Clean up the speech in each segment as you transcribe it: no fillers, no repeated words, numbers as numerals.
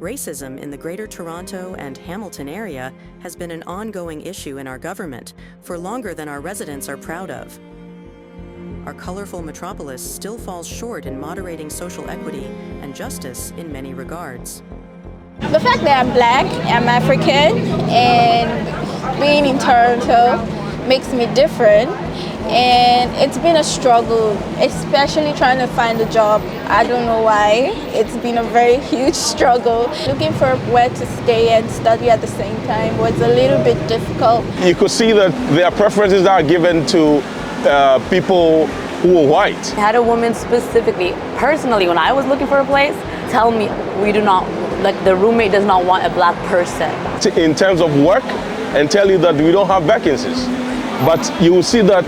Racism in the Greater Toronto and Hamilton area has been an ongoing issue in our government for longer than our residents are proud of. Our colorful metropolis still falls short in moderating social equity and justice in many regards. The fact that I'm Black, I'm African, and being in Toronto makes me different. And it's been a struggle, especially trying to find a job. I don't know why. It's been a very huge struggle. Looking for where to stay and study at the same time was a little bit difficult. You could see that there are preferences that are given to people who are white. I had a woman specifically, personally, when I was looking for a place, tell me we do not, like the roommate does not want a Black person. In terms of work, and tell you that we don't have vacancies. But you will see that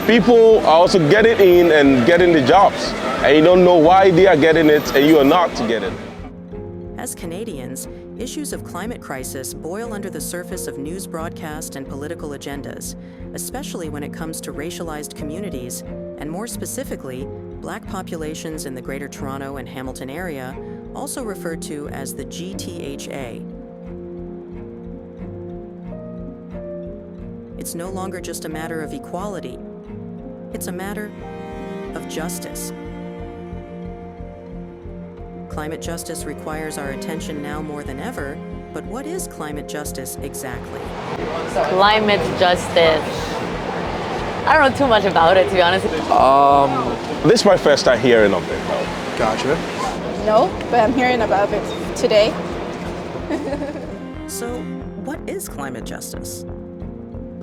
people are also getting in and getting the jobs, and you don't know why they are getting it and you are not to get it. As Canadians, issues of climate crisis boil under the surface of news broadcast and political agendas, especially when it comes to racialized communities, and more specifically, Black populations in the Greater Toronto and Hamilton area, also referred to as the GTHA. It's no longer just a matter of equality. It's a matter of justice. Climate justice requires our attention now more than ever, but what is climate justice exactly? Climate justice. I don't know too much about it, to be honest. This is my first time hearing of it. Gotcha. No, but I'm hearing about it today. So, what is climate justice?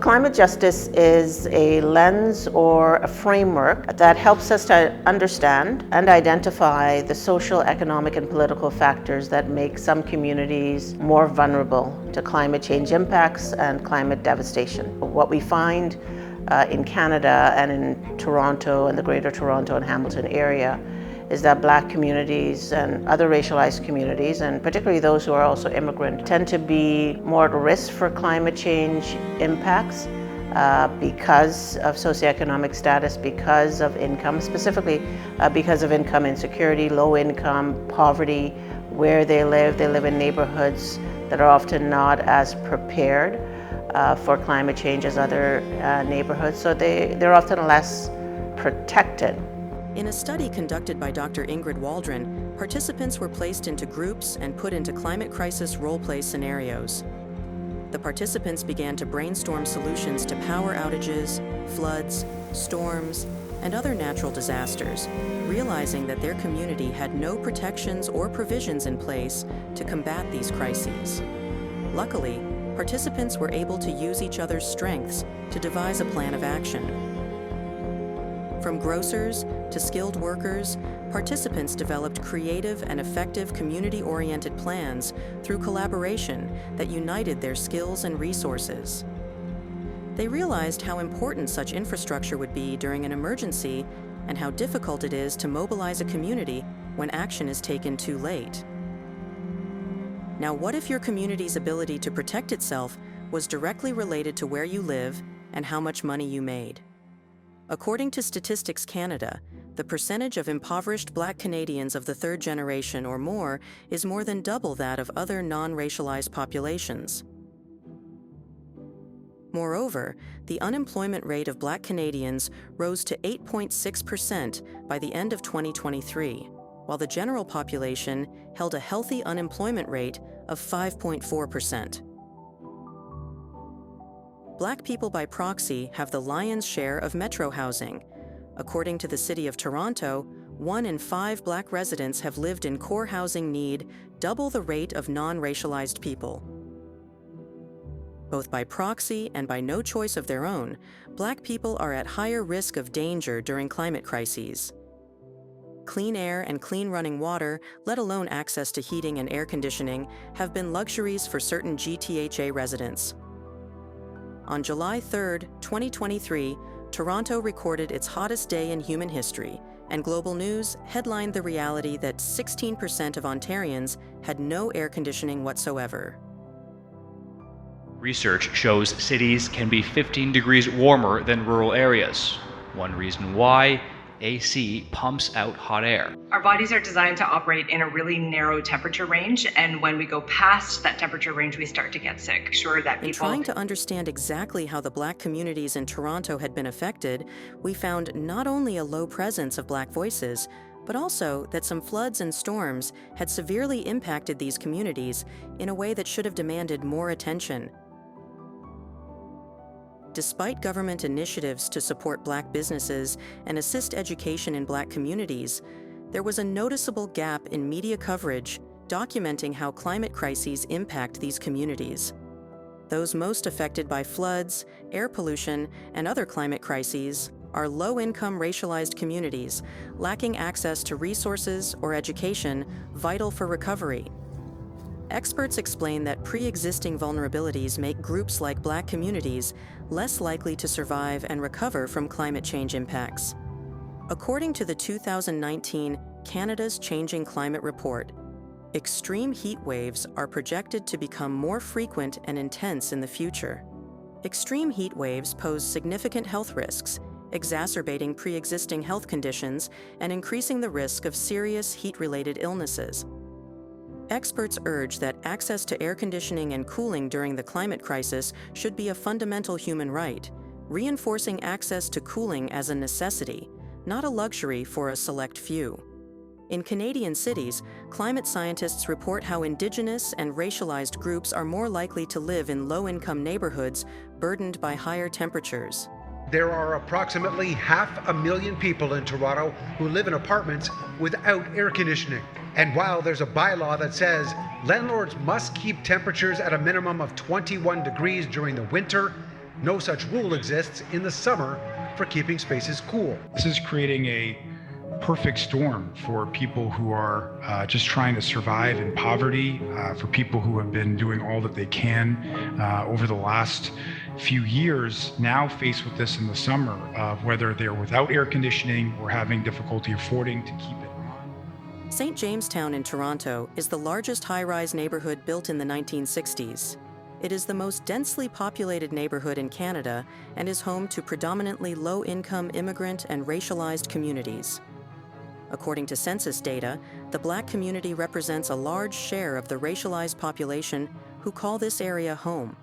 Climate justice is a lens or a framework that helps us to understand and identify the social, economic, and political factors that make some communities more vulnerable to climate change impacts and climate devastation. What we find in Canada and in Toronto and the Greater Toronto and Hamilton area is that Black communities and other racialized communities, and particularly those who are also immigrant, tend to be more at risk for climate change impacts because of socioeconomic status, because of income, specifically because of income insecurity, low income, poverty, where they live. They live in neighborhoods that are often not as prepared for climate change as other neighborhoods, so they're often less protected. In a study conducted by Dr. Ingrid Waldron, participants were placed into groups and put into climate crisis role-play scenarios. The participants began to brainstorm solutions to power outages, floods, storms, and other natural disasters, realizing that their community had no protections or provisions in place to combat these crises. Luckily, participants were able to use each other's strengths to devise a plan of action. From grocers to skilled workers, participants developed creative and effective community-oriented plans through collaboration that united their skills and resources. They realized how important such infrastructure would be during an emergency and how difficult it is to mobilize a community when action is taken too late. Now, what if your community's ability to protect itself was directly related to where you live and how much money you made? According to Statistics Canada, the percentage of impoverished Black Canadians of the third generation or more is more than double that of other non-racialized populations. Moreover, the unemployment rate of Black Canadians rose to 8.6% by the end of 2023, while the general population held a healthy unemployment rate of 5.4%. Black people by proxy have the lion's share of metro housing. According to the City of Toronto, 1 in 5 Black residents have lived in core housing need, double the rate of non-racialized people. Both by proxy and by no choice of their own, Black people are at higher risk of danger during climate crises. Clean air and clean running water, let alone access to heating and air conditioning, have been luxuries for certain GTHA residents. On July 3, 2023, Toronto recorded its hottest day in human history, and Global News headlined the reality that 16% of Ontarians had no air conditioning whatsoever. Research shows cities can be 15 degrees warmer than rural areas. One reason why AC pumps out hot air. Our bodies are designed to operate in a really narrow temperature range, and when we go past that temperature range, we start to get sick. Sure that In people... trying to understand exactly how the Black communities in Toronto had been affected, we found not only a low presence of Black voices, but also that some floods and storms had severely impacted these communities in a way that should have demanded more attention. Despite government initiatives to support Black businesses and assist education in Black communities, there was a noticeable gap in media coverage documenting how climate crises impact these communities. Those most affected by floods, air pollution, and other climate crises are low-income racialized communities lacking access to resources or education vital for recovery. Experts explain that pre-existing vulnerabilities make groups like Black communities less likely to survive and recover from climate change impacts. According to the 2019 Canada's Changing Climate Report, extreme heat waves are projected to become more frequent and intense in the future. Extreme heat waves pose significant health risks, exacerbating pre-existing health conditions and increasing the risk of serious heat-related illnesses. Experts urge that access to air conditioning and cooling during the climate crisis should be a fundamental human right, reinforcing access to cooling as a necessity, not a luxury for a select few. In Canadian cities, climate scientists report how Indigenous and racialized groups are more likely to live in low-income neighborhoods burdened by higher temperatures. There are approximately 500,000 people in Toronto who live in apartments without air conditioning. And while there's a bylaw that says landlords must keep temperatures at a minimum of 21 degrees during the winter, no such rule exists in the summer for keeping spaces cool. This is creating a perfect storm for people who are just trying to survive in poverty, for people who have been doing all that they can over the last few years, now faced with this in the summer, whether they're without air conditioning or having difficulty affording to keep it on. St. Jamestown in Toronto is the largest high-rise neighborhood built in the 1960s. It is the most densely populated neighborhood in Canada and is home to predominantly low-income immigrant and racialized communities. According to census data, the Black community represents a large share of the racialized population who call this area home.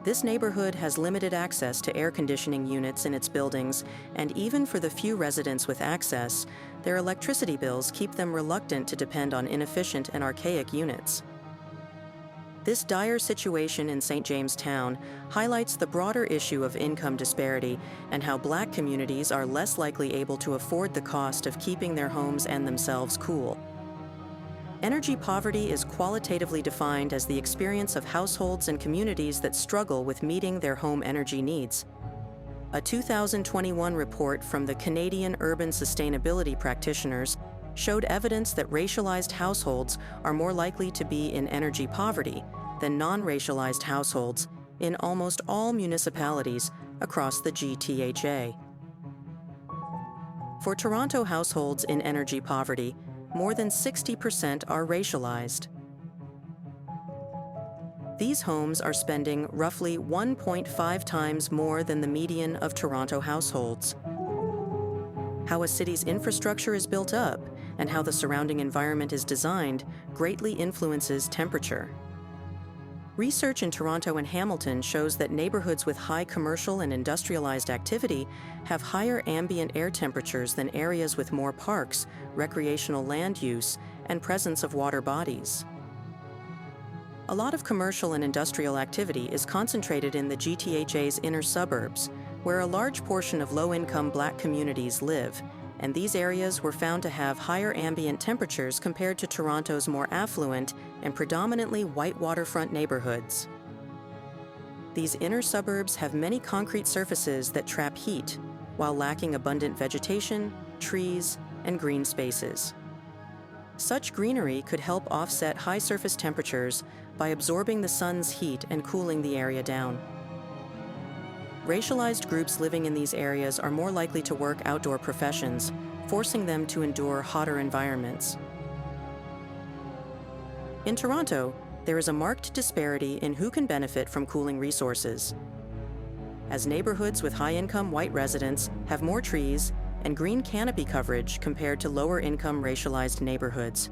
This neighborhood has limited access to air conditioning units in its buildings, and even for the few residents with access, their electricity bills keep them reluctant to depend on inefficient and archaic units. This dire situation in St. Jamestown highlights the broader issue of income disparity and how Black communities are less likely able to afford the cost of keeping their homes and themselves cool. Energy poverty is qualitatively defined as the experience of households and communities that struggle with meeting their home energy needs. A 2021 report from the Canadian Urban Sustainability Practitioners showed evidence that racialized households are more likely to be in energy poverty than non-racialized households in almost all municipalities across the GTHA. For Toronto households in energy poverty, more than 60% are racialized. These homes are spending roughly 1.5 times more than the median of Toronto households. How a city's infrastructure is built up and how the surrounding environment is designed greatly influences temperature. Research in Toronto and Hamilton shows that neighborhoods with high commercial and industrialized activity have higher ambient air temperatures than areas with more parks, recreational land use, and presence of water bodies. A lot of commercial and industrial activity is concentrated in the GTHA's inner suburbs, where a large portion of low-income Black communities live, and these areas were found to have higher ambient temperatures compared to Toronto's more affluent and predominantly white waterfront neighborhoods. These inner suburbs have many concrete surfaces that trap heat, while lacking abundant vegetation, trees, and green spaces. Such greenery could help offset high surface temperatures by absorbing the sun's heat and cooling the area down. Racialized groups living in these areas are more likely to work outdoor professions, forcing them to endure hotter environments. In Toronto, there is a marked disparity in who can benefit from cooling resources. as neighborhoods with high-income white residents have more trees and green canopy coverage compared to lower-income racialized neighborhoods.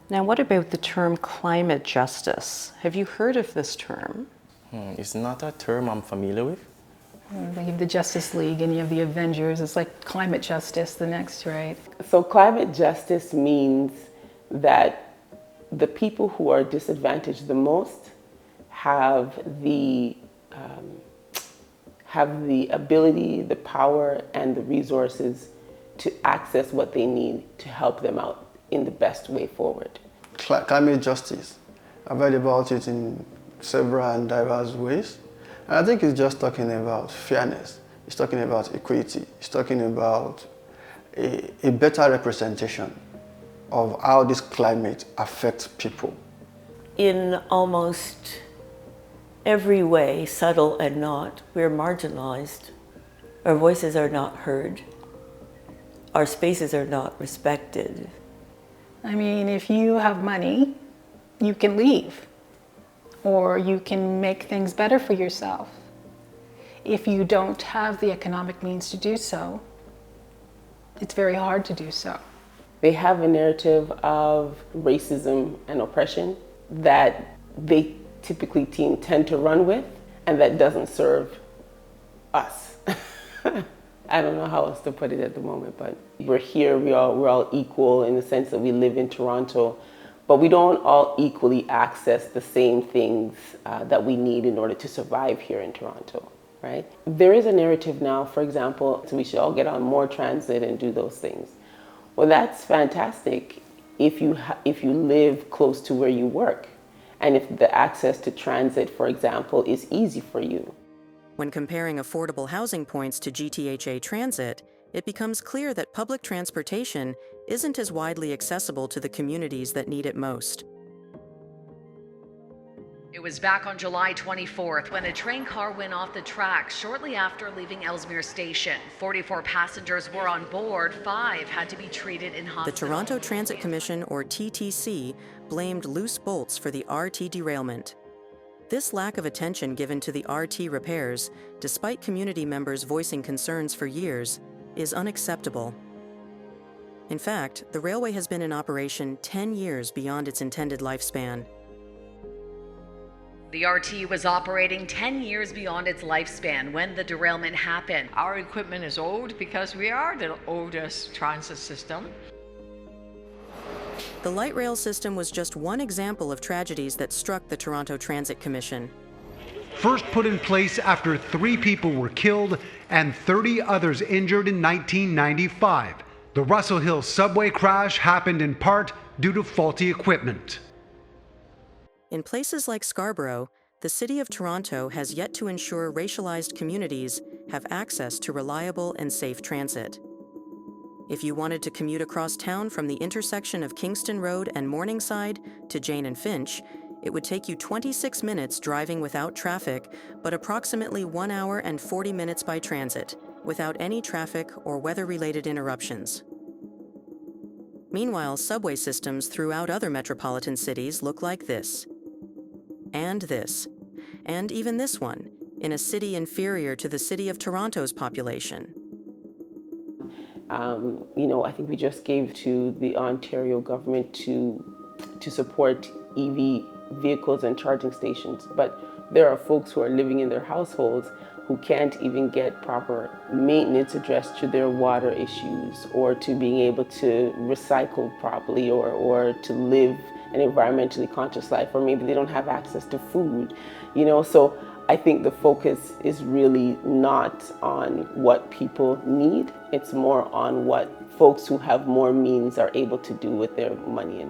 Now, what about the term climate justice? Have you heard of this term? It's not a term I'm familiar with. You have the Justice League and you have the Avengers. It's like climate justice, the next, right? So climate justice means that the people who are disadvantaged the most have the ability, the power, and the resources to access what they need to help them out in the best way forward. Climate justice, I've heard about it in several and diverse ways. And I think it's just talking about fairness. It's talking about equity. It's talking about a better representation of how this climate affects people. In almost every way, subtle and not, we're marginalized. Our voices are not heard. Our spaces are not respected. I mean, if you have money, you can leave, or you can make things better for yourself. If you don't have the economic means to do so, it's very hard to do so. They have a narrative of racism and oppression that they typically tend to run with, and that doesn't serve us. I don't know how else to put it at the moment, but we're here, we're all equal in the sense that we live in Toronto, but we don't all equally access the same things that we need in order to survive here in Toronto, right? There is a narrative now, for example, so we should all get on more transit and do those things. Well, that's fantastic if you live close to where you work, and if the access to transit, for example, is easy for you. When comparing affordable housing points to GTHA transit, it becomes clear that public transportation isn't as widely accessible to the communities that need it most. It was back on July 24th when a train car went off the tracks shortly after leaving Ellesmere Station. 44 passengers were on board, 5 had to be treated in hospital. The Toronto Transit Commission, or TTC, blamed loose bolts for the RT derailment. This lack of attention given to the RT repairs, despite community members voicing concerns for years, is unacceptable. In fact, the railway has been in operation 10 years beyond its intended lifespan. The RT was operating 10 years beyond its lifespan when the derailment happened. Our equipment is old because we are the oldest transit system. The light rail system was just one example of tragedies that struck the Toronto Transit Commission. First put in place after 3 people were killed and 30 others injured in 1995. The Russell Hill subway crash happened in part due to faulty equipment. In places like Scarborough, the City of Toronto has yet to ensure racialized communities have access to reliable and safe transit. If you wanted to commute across town from the intersection of Kingston Road and Morningside to Jane and Finch, it would take you 26 minutes driving without traffic, but approximately 1 hour and 40 minutes by transit, without any traffic or weather-related interruptions. Meanwhile, subway systems throughout other metropolitan cities look like this. And this. And even this one, in a city inferior to the City of Toronto's population. I think we just gave to the Ontario government to support EV vehicles and charging stations, but there are folks who are living in their households who can't even get proper maintenance addressed to their water issues or to being able to recycle properly or to live an environmentally conscious life, or maybe they don't have access to food, so I think the focus is really not on what people need. It's more on what folks who have more means are able to do with their money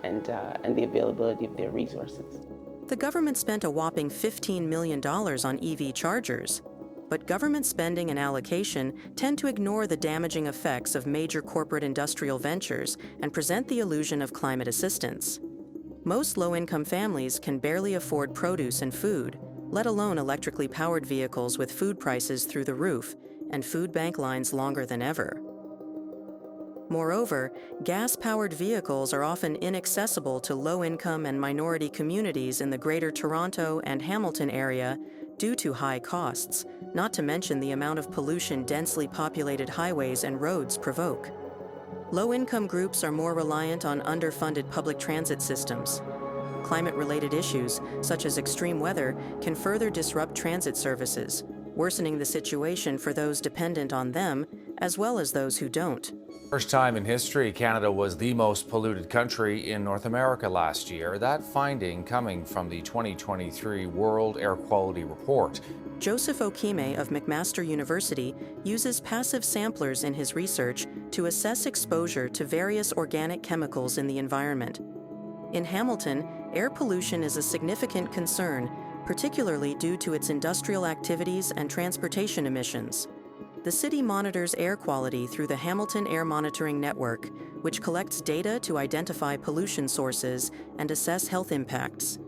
and the availability of their resources. The government spent a whopping $15 million on EV chargers, but government spending and allocation tend to ignore the damaging effects of major corporate industrial ventures and present the illusion of climate assistance. Most low-income families can barely afford produce and food, let alone electrically powered vehicles with food prices through the roof and food bank lines longer than ever. Moreover, gas-powered vehicles are often inaccessible to low-income and minority communities in the Greater Toronto and Hamilton area due to high costs, not to mention the amount of pollution densely populated highways and roads provoke. Low-income groups are more reliant on underfunded public transit systems. Climate-related issues, such as extreme weather, can further disrupt transit services, worsening the situation for those dependent on them, as well as those who don't. First time in history, Canada was the most polluted country in North America last year. That finding coming from the 2023 World Air Quality Report. Joseph Okime of McMaster University uses passive samplers in his research to assess exposure to various organic chemicals in the environment. In Hamilton, air pollution is a significant concern, particularly due to its industrial activities and transportation emissions. The city monitors air quality through the Hamilton Air Monitoring Network, which collects data to identify pollution sources and assess health impacts.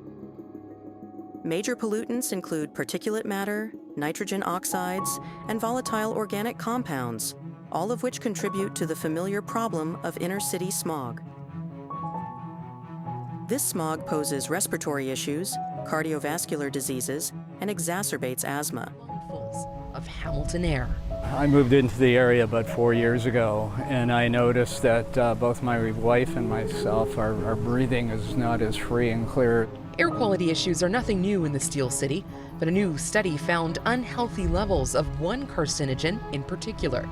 Major pollutants include particulate matter, nitrogen oxides, and volatile organic compounds, all of which contribute to the familiar problem of inner-city smog. This smog poses respiratory issues, cardiovascular diseases, and exacerbates asthma. Of Hamilton Air. I moved into the area about 4 years ago, and I noticed that both my wife and myself, our breathing is not as free and clear. Air quality issues are nothing new in the Steel City, but a new study found unhealthy levels of one carcinogen in particular,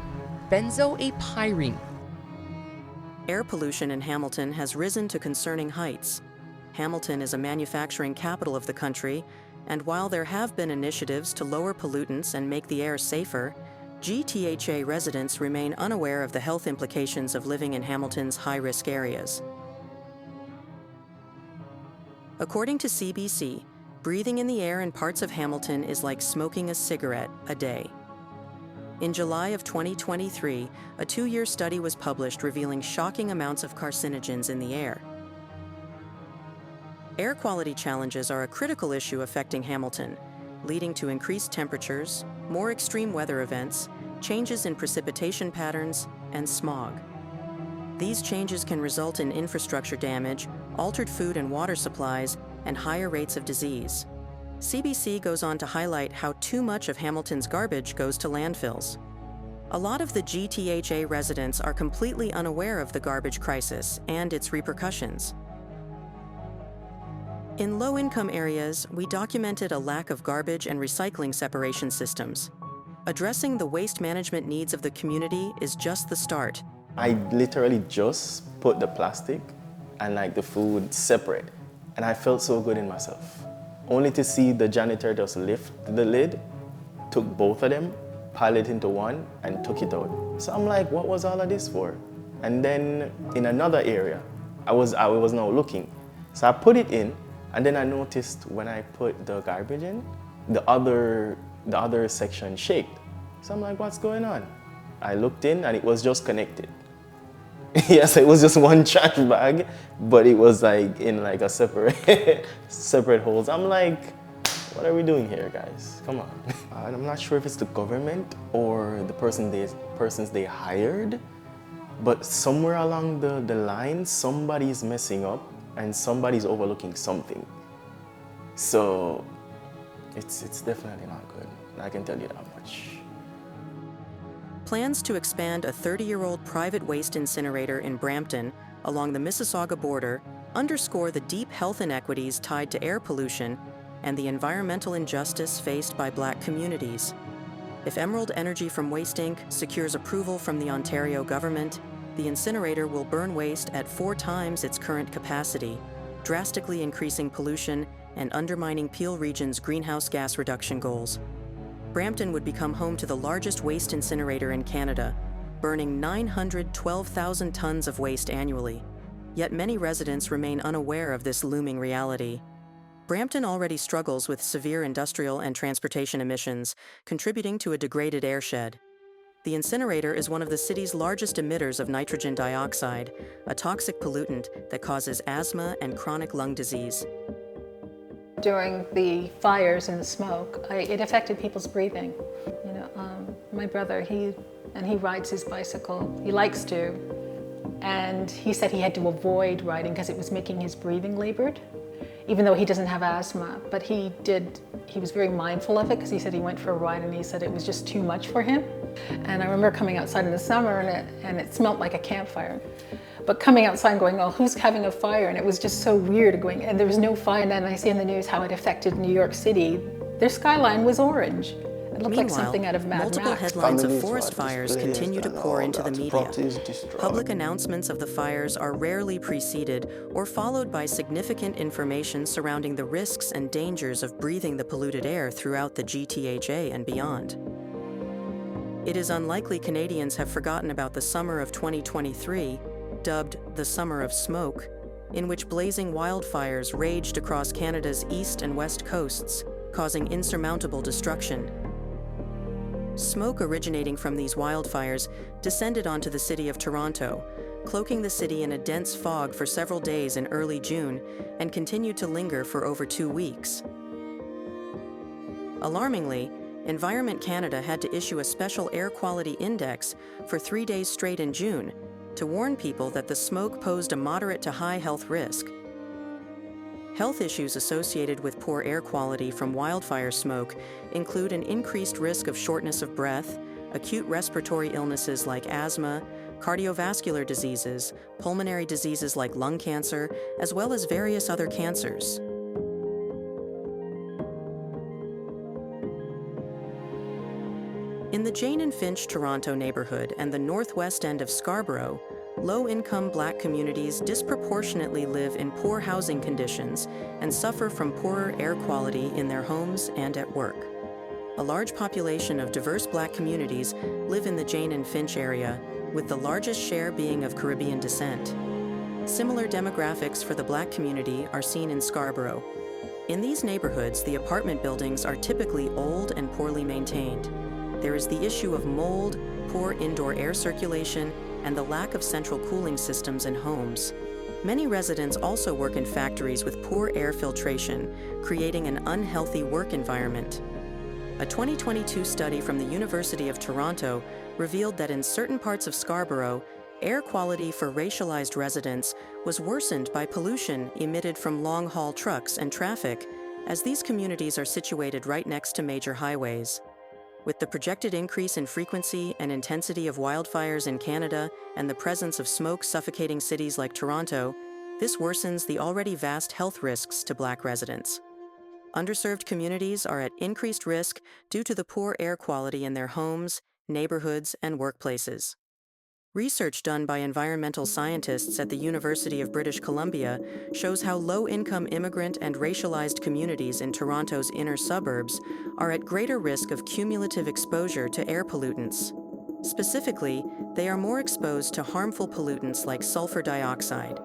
benzoapyrene. Air pollution in Hamilton has risen to concerning heights. Hamilton is a manufacturing capital of the country, and while there have been initiatives to lower pollutants and make the air safer, GTHA residents remain unaware of the health implications of living in Hamilton's high-risk areas. According to CBC, breathing in the air in parts of Hamilton is like smoking a cigarette a day. In July of 2023, a 2-year study was published revealing shocking amounts of carcinogens in the air. Air quality challenges are a critical issue affecting Hamilton, leading to increased temperatures, more extreme weather events, changes in precipitation patterns, and smog. These changes can result in infrastructure damage, altered food and water supplies, and higher rates of disease. CBC goes on to highlight how too much of Hamilton's garbage goes to landfills. A lot of the GTHA residents are completely unaware of the garbage crisis and its repercussions. In low-income areas, we documented a lack of garbage and recycling separation systems. Addressing the waste management needs of the community is just the start. I literally just put the plastic and like the food separate, and I felt so good in myself. Only to see the janitor just lift the lid, took both of them, piled it into one, and took it out. So I'm like, what was all of this for? And then in another area, I was now looking. So I put it in, and then I noticed when I put the garbage in, the other section shaked. So I'm like, what's going on? I looked in and it was just connected. Yes, it was just one trash bag, but it was like in like a separate holes. I'm like, what are we doing here, guys? Come on. And I'm not sure if it's the government or the persons they hired, but somewhere along the line, somebody's messing up and somebody's overlooking something. So it's definitely not good. I can tell you that much. Plans to expand a 30-year-old private waste incinerator in Brampton along the Mississauga border underscore the deep health inequities tied to air pollution and the environmental injustice faced by Black communities. If Emerald Energy from Waste Inc. secures approval from the Ontario government, the incinerator will burn waste at 4 times its current capacity, drastically increasing pollution and undermining Peel Region's greenhouse gas reduction goals. Brampton would become home to the largest waste incinerator in Canada, burning 912,000 tons of waste annually. Yet many residents remain unaware of this looming reality. Brampton already struggles with severe industrial and transportation emissions, contributing to a degraded airshed. The incinerator is one of the city's largest emitters of nitrogen dioxide, a toxic pollutant that causes asthma and chronic lung disease. During the fires and the smoke, it affected people's breathing. You know, my brother, he rides his bicycle. He likes to, and he said he had to avoid riding because it was making his breathing labored. even though he doesn't have asthma, but he was very mindful of it because he said he went for a ride and he said it was just too much for him. And I remember coming outside in the summer and it smelled like a campfire. But coming outside and going, oh, who's having a fire? And it was just so weird going, and there was no fire. And then I see in the news how it affected New York City. Their skyline was orange. It looked like something out of Mad multiple Max. headlines of forest fires continue to pour into the media. Public announcements of the fires are rarely preceded or followed by significant information surrounding the risks and dangers of breathing the polluted air throughout the GTHA and beyond. It is unlikely Canadians have forgotten about the summer of 2023, dubbed the Summer of Smoke, in which blazing wildfires raged across Canada's east and west coasts, causing insurmountable destruction. Smoke originating from these wildfires descended onto the city of Toronto, cloaking the city in a dense fog for several days in early June and continued to linger for over 2 weeks. Alarmingly, Environment Canada had to issue a special air quality index for 3 days straight in June to warn people that the smoke posed a moderate to high health risk. Health issues associated with poor air quality from wildfire smoke include an increased risk of shortness of breath, acute respiratory illnesses like asthma, cardiovascular diseases, pulmonary diseases like lung cancer, as well as various other cancers. In the Jane and Finch Toronto neighborhood and the northwest end of Scarborough, low-income Black communities disproportionately live in poor housing conditions and suffer from poorer air quality in their homes and at work. A large population of diverse Black communities live in the Jane and Finch area, with the largest share being of Caribbean descent. Similar demographics for the Black community are seen in Scarborough. In these neighborhoods, the apartment buildings are typically old and poorly maintained. There is the issue of mold, poor indoor air circulation, and the lack of central cooling systems in homes. Many residents also work in factories with poor air filtration, creating an unhealthy work environment. A 2022 study from the University of Toronto revealed that in certain parts of Scarborough, air quality for racialized residents was worsened by pollution emitted from long-haul trucks and traffic, as these communities are situated right next to major highways. With the projected increase in frequency and intensity of wildfires in Canada and the presence of smoke suffocating cities like Toronto, this worsens the already vast health risks to Black residents. Underserved communities are at increased risk due to the poor air quality in their homes, neighborhoods, and workplaces. Research done by environmental scientists at the University of British Columbia shows how low-income immigrant and racialized communities in Toronto's inner suburbs are at greater risk of cumulative exposure to air pollutants. Specifically, they are more exposed to harmful pollutants like sulfur dioxide.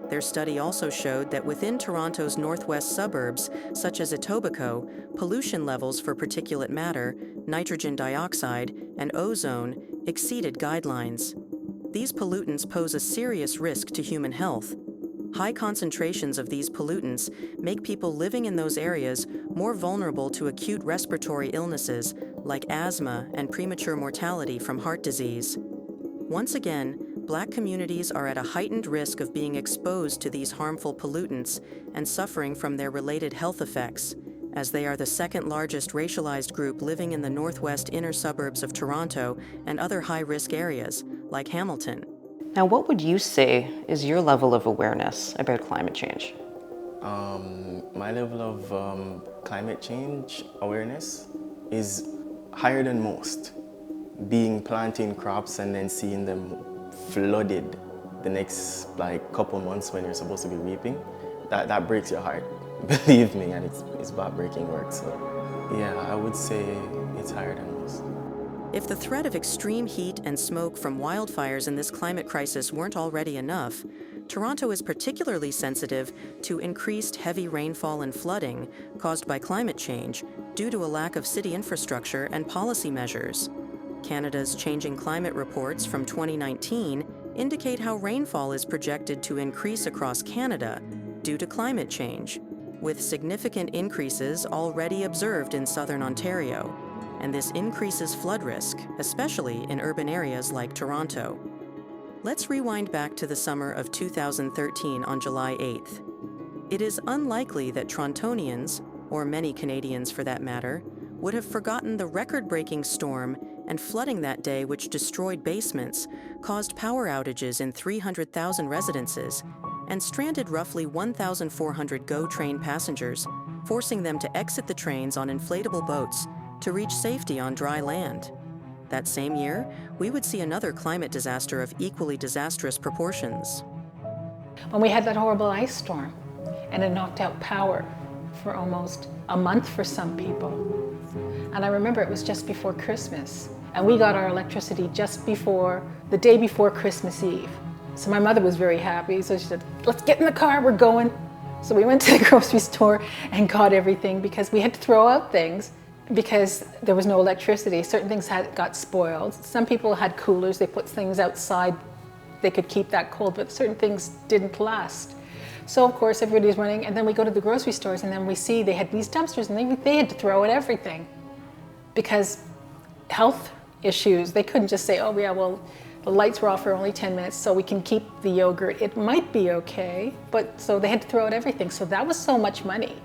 Their study also showed that within Toronto's northwest suburbs, such as Etobicoke, pollution levels for particulate matter, nitrogen dioxide, and ozone exceeded guidelines. These pollutants pose a serious risk to human health. High concentrations of these pollutants make people living in those areas more vulnerable to acute respiratory illnesses like asthma and premature mortality from heart disease. Once again, Black communities are at a heightened risk of being exposed to these harmful pollutants and suffering from their related health effects, as they are the second largest racialized group living in the northwest inner suburbs of Toronto and other high-risk areas, like Hamilton. Now, what would you say is your level of awareness about climate change? My level of climate change awareness is higher than most. Being planting crops and then seeing them flooded the next couple months when you're supposed to be reaping, that breaks your heart. Believe me, and it's backbreaking work. So yeah, I would say it's higher than most. If the threat of extreme heat and smoke from wildfires in this climate crisis weren't already enough, Toronto is particularly sensitive to increased heavy rainfall and flooding caused by climate change due to a lack of city infrastructure and policy measures. Canada's Changing Climate Reports from 2019 indicate how rainfall is projected to increase across Canada due to climate change, with significant increases already observed in southern Ontario, and this increases flood risk, especially in urban areas like Toronto. Let's rewind back to the summer of 2013 on July 8th. It is unlikely that Torontonians, or many Canadians for that matter, would have forgotten the record-breaking storm and flooding that day which destroyed basements, caused power outages in 300,000 residences, and stranded roughly 1,400 GO train passengers, forcing them to exit the trains on inflatable boats to reach safety on dry land. That same year, we would see another climate disaster of equally disastrous proportions. When we had that horrible ice storm, and it knocked out power for almost a month for some people. And I remember it was just before Christmas, and we got our electricity just before, the day before Christmas Eve. So my mother was very happy, so she said, let's get in the car, we're going. So we went to the grocery store and got everything because we had to throw out things because there was no electricity. Certain things got spoiled. Some people had coolers, they put things outside, they could keep that cold, but certain things didn't last. So of course everybody's running, and then we go to the grocery stores and then we see they had these dumpsters and they had to throw out everything because health issues. They couldn't just say, oh yeah, well, the lights were off for only 10 minutes, so we can keep the yogurt. It might be okay, but so they had to throw out everything. So that was so much money,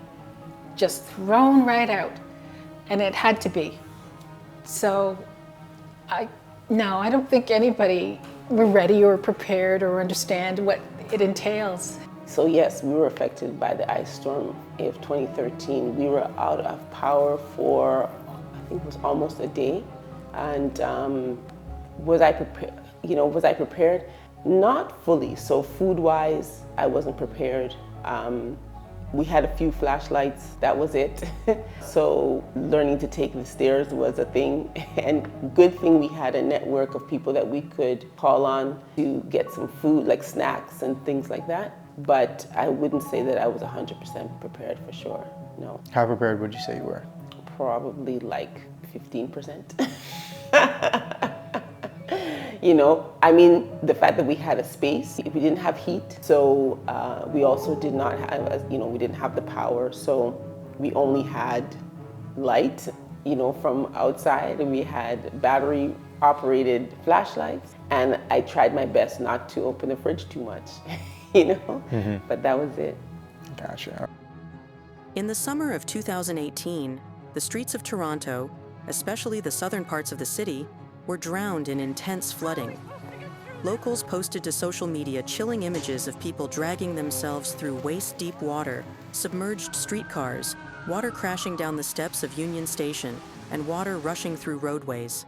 just thrown right out, and it had to be. So I don't think anybody were ready or prepared or understand what it entails. So yes, we were affected by the ice storm of 2013. We were out of power for, I think it was almost a day. And was I prepared? Not fully. So food-wise, I wasn't prepared. We had a few flashlights, that was it. So learning to take the stairs was a thing. And good thing we had a network of people that we could call on to get some food, like snacks and things like that. But I wouldn't say that I was 100% prepared for sure, no. How prepared would you say you were? Probably like 15%. You know, I mean, the fact that we had a space, we didn't have heat, so we also did not have, we didn't have the power, so we only had light, from outside, and we had battery-operated flashlights, and I tried my best not to open the fridge too much, but that was it. Gotcha. In the summer of 2018, the streets of Toronto, especially the southern parts of the city, were drowned in intense flooding. Locals posted to social media chilling images of people dragging themselves through waist-deep water, submerged streetcars, water crashing down the steps of Union Station, and water rushing through roadways.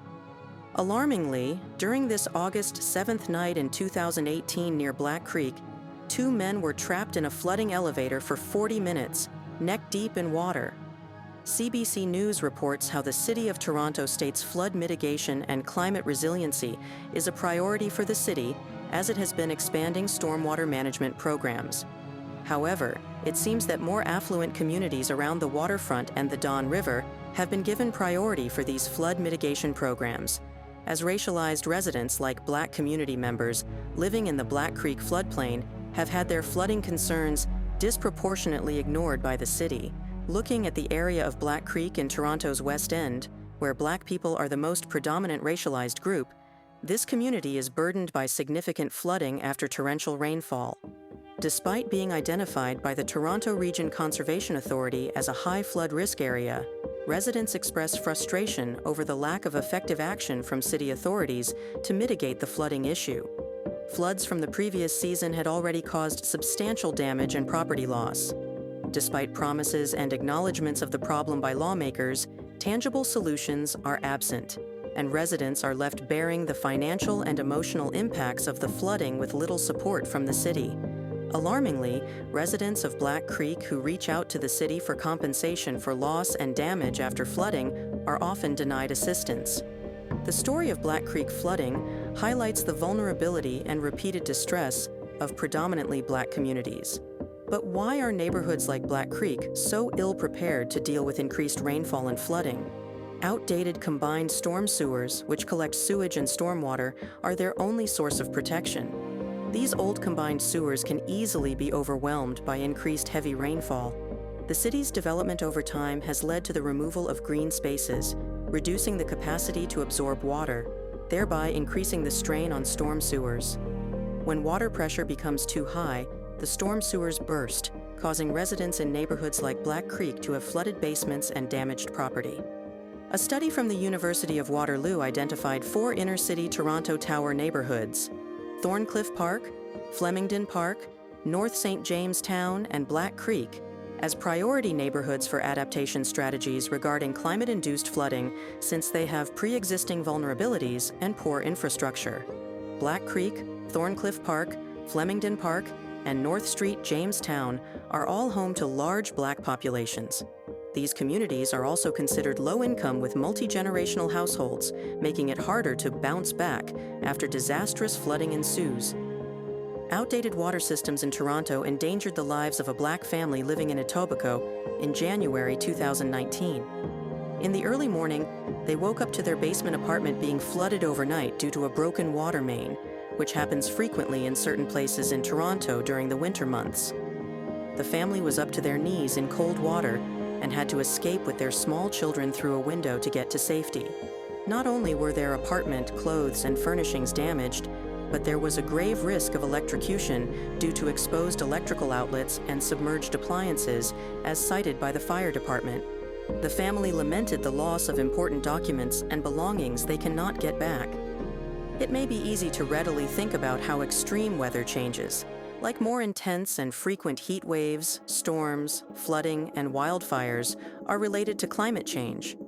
Alarmingly, during this August 7th night in 2018 near Black Creek, 2 men were trapped in a flooding elevator for 40 minutes, neck-deep in water. CBC News reports how the City of Toronto states flood mitigation and climate resiliency is a priority for the city as it has been expanding stormwater management programs. However, it seems that more affluent communities around the waterfront and the Don River have been given priority for these flood mitigation programs, as racialized residents like Black community members living in the Black Creek floodplain have had their flooding concerns disproportionately ignored by the city. Looking at the area of Black Creek in Toronto's West End, where Black people are the most predominant racialized group, this community is burdened by significant flooding after torrential rainfall. Despite being identified by the Toronto Region Conservation Authority as a high flood risk area, residents express frustration over the lack of effective action from city authorities to mitigate the flooding issue. Floods from the previous season had already caused substantial damage and property loss. Despite promises and acknowledgments of the problem by lawmakers, tangible solutions are absent, and residents are left bearing the financial and emotional impacts of the flooding with little support from the city. Alarmingly, residents of Black Creek who reach out to the city for compensation for loss and damage after flooding are often denied assistance. The story of Black Creek flooding highlights the vulnerability and repeated distress of predominantly Black communities. But why are neighborhoods like Black Creek so ill-prepared to deal with increased rainfall and flooding? Outdated combined storm sewers, which collect sewage and stormwater, are their only source of protection. These old combined sewers can easily be overwhelmed by increased heavy rainfall. The city's development over time has led to the removal of green spaces, reducing the capacity to absorb water, thereby increasing the strain on storm sewers. When water pressure becomes too high, the storm sewers burst, causing residents in neighborhoods like Black Creek to have flooded basements and damaged property. A study from the University of Waterloo identified 4 inner-city Toronto Tower neighborhoods: Thorncliffe Park, Flemington Park, North St. James Town, and Black Creek as priority neighborhoods for adaptation strategies regarding climate-induced flooding, since they have pre-existing vulnerabilities and poor infrastructure. Black Creek, Thorncliffe Park, Flemington Park, and North Street Jamestown are all home to large Black populations. These communities are also considered low-income with multi-generational households, making it harder to bounce back after disastrous flooding ensues. Outdated water systems in Toronto endangered the lives of a Black family living in Etobicoke in January 2019. In the early morning, they woke up to their basement apartment being flooded overnight due to a broken water main, which happens frequently in certain places in Toronto during the winter months. The family was up to their knees in cold water and had to escape with their small children through a window to get to safety. Not only were their apartment, clothes, and furnishings damaged, but there was a grave risk of electrocution due to exposed electrical outlets and submerged appliances, as cited by the fire department. The family lamented the loss of important documents and belongings they cannot get back. It may be easy to readily think about how extreme weather changes, like more intense and frequent heat waves, storms, flooding, and wildfires, are related to climate change.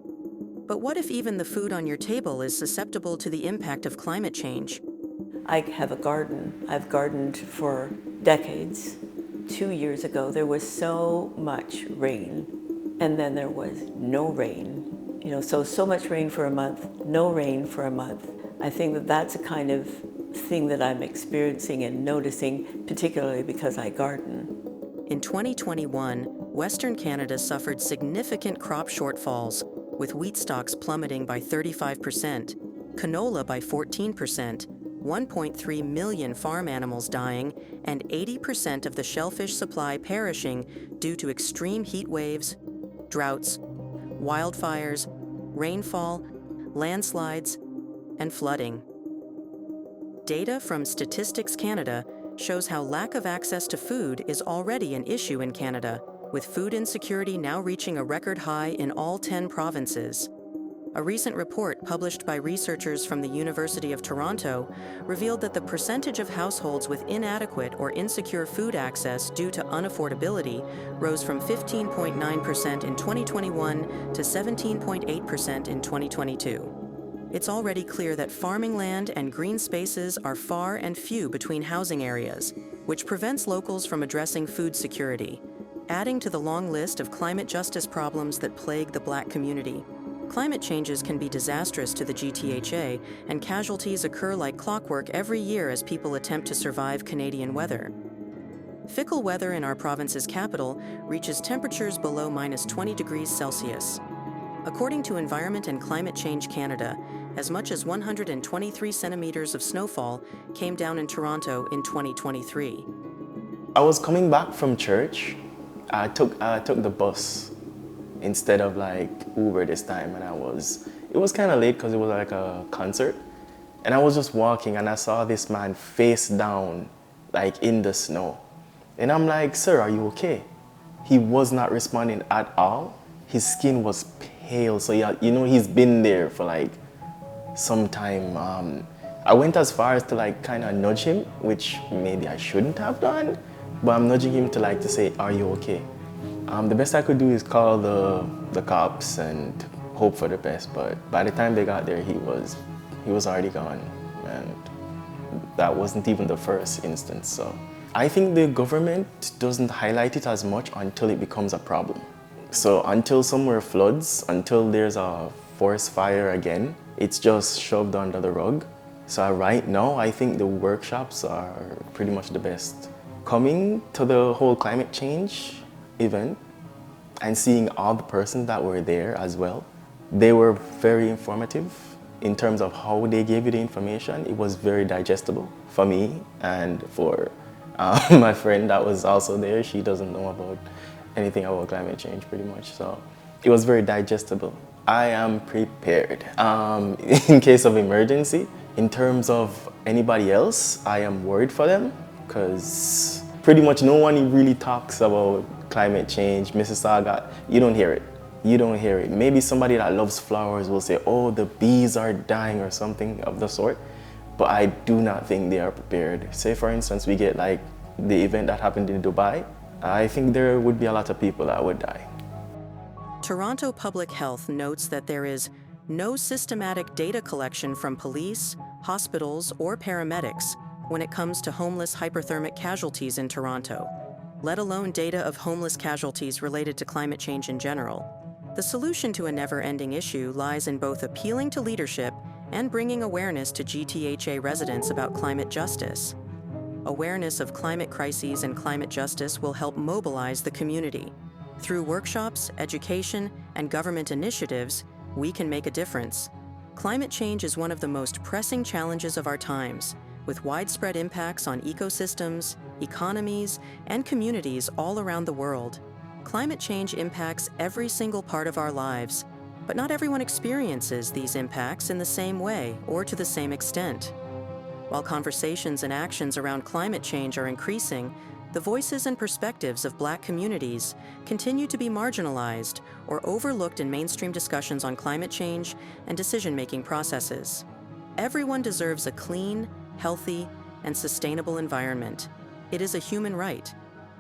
But what if even the food on your table is susceptible to the impact of climate change? I have a garden. I've gardened for decades. 2 years ago, there was so much rain, and then there was no rain. So much rain for a month, no rain for a month. I think that that's a kind of thing that I'm experiencing and noticing, particularly because I garden. In 2021, Western Canada suffered significant crop shortfalls, with wheat stocks plummeting by 35%, canola by 14%, 1.3 million farm animals dying, and 80% of the shellfish supply perishing due to extreme heat waves, droughts, wildfires, rainfall, landslides, and flooding. Data from Statistics Canada shows how lack of access to food is already an issue in Canada, with food insecurity now reaching a record high in all 10 provinces. A recent report published by researchers from the University of Toronto revealed that the percentage of households with inadequate or insecure food access due to unaffordability rose from 15.9% in 2021 to 17.8% in 2022. It's already clear that farming land and green spaces are far and few between housing areas, which prevents locals from addressing food security, adding to the long list of climate justice problems that plague the Black community. Climate changes can be disastrous to the GTHA, and casualties occur like clockwork every year as people attempt to survive Canadian weather. Fickle weather in our province's capital reaches temperatures below -20 degrees Celsius. According to Environment and Climate Change Canada, as much as 123 centimeters of snowfall came down in Toronto in 2023. I was coming back from church. I took the bus instead of like Uber this time, and it was kind of late because it was like a concert. And I was just walking and I saw this man face down, like in the snow. And I'm like, "Sir, are you okay?" He was not responding at all. His skin was pale, so yeah, he's been there for like some time. I went as far as to like kind of nudge him, which maybe I shouldn't have done, but I'm nudging him to say, "Are you okay?" The best I could do is call the cops and hope for the best, but by the time they got there, he was already gone, and that wasn't even the first instance. So I think the government doesn't highlight it as much until it becomes a problem. So until somewhere floods, until there's a forest fire again, it's just shoved under the rug. So right now, I think the workshops are pretty much the best. Coming to the whole climate change event and seeing all the persons that were there as well, they were very informative in terms of how they gave you the information. It was very digestible for me and for my friend that was also there. She doesn't know about anything about climate change pretty much, so it was very digestible. I am prepared in case of emergency. In terms of anybody else, I am worried for them because Pretty much no one really talks about climate change. Mississauga, you don't hear it. You don't hear it. Maybe somebody that loves flowers will say, oh, the bees are dying or something of the sort. But I do not think they are prepared. Say, for instance, we get like the event that happened in Dubai. I think there would be a lot of people that would die. Toronto Public Health notes that there is no systematic data collection from police, hospitals, or paramedics when it comes to homeless hyperthermic casualties in Toronto, let alone data of homeless casualties related to climate change in general. The solution to a never-ending issue lies in both appealing to leadership and bringing awareness to GTHA residents about climate justice. Awareness of climate crises and climate justice will help mobilize the community. Through workshops, education, and government initiatives, we can make a difference. Climate change is one of the most pressing challenges of our times, with widespread impacts on ecosystems, economies, and communities all around the world. Climate change impacts every single part of our lives, but not everyone experiences these impacts in the same way or to the same extent. While conversations and actions around climate change are increasing, the voices and perspectives of Black communities continue to be marginalized or overlooked in mainstream discussions on climate change and decision-making processes. Everyone deserves a clean, healthy, and sustainable environment. It is a human right.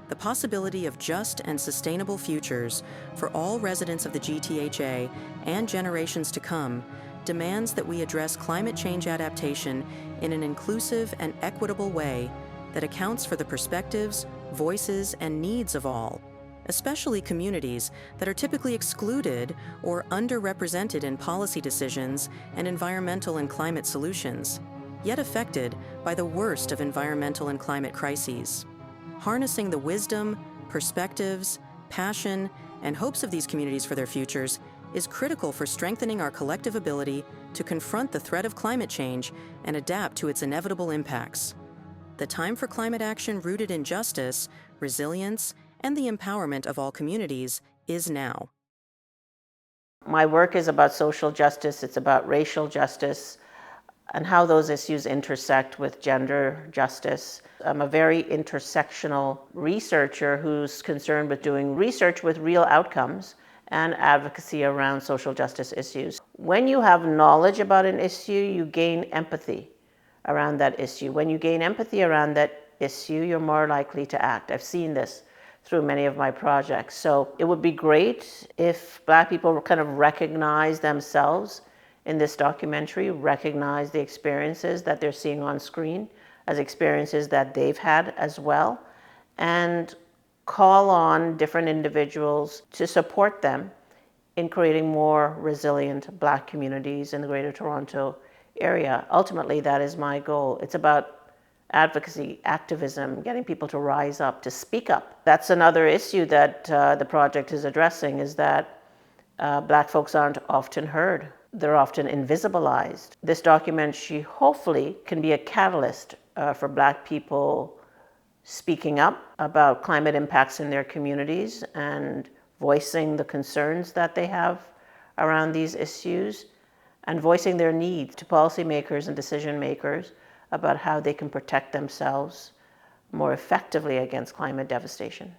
The possibility of just and sustainable futures for all residents of the GTHA and generations to come demands that we address climate change adaptation in an inclusive and equitable way that accounts for the perspectives, voices, and needs of all, especially communities that are typically excluded or underrepresented in policy decisions and environmental and climate solutions, yet affected by the worst of environmental and climate crises. Harnessing the wisdom, perspectives, passion, and hopes of these communities for their futures is critical for strengthening our collective ability to confront the threat of climate change and adapt to its inevitable impacts. The time for climate action rooted in justice, resilience, and the empowerment of all communities is now. My work is about social justice, it's about racial justice, and how those issues intersect with gender justice. I'm a very intersectional researcher who's concerned with doing research with real outcomes and advocacy around social justice issues. When you have knowledge about an issue, you gain empathy around that issue. When you gain empathy around that issue, you're more likely to act. I've seen this through many of my projects. So it would be great if Black people kind of recognize themselves in this documentary, recognize the experiences that they're seeing on screen as experiences that they've had as well, and call on different individuals to support them in creating more resilient Black communities in the Greater Toronto area. Ultimately, that is my goal. It's about advocacy, activism, getting people to rise up, to speak up. That's another issue that the project is addressing, is that Black folks aren't often heard. They're often invisibilized. This documentary hopefully can be a catalyst for Black people speaking up about climate impacts in their communities and voicing the concerns that they have around these issues, and voicing their needs to policymakers and decision makers about how they can protect themselves more effectively against climate devastation.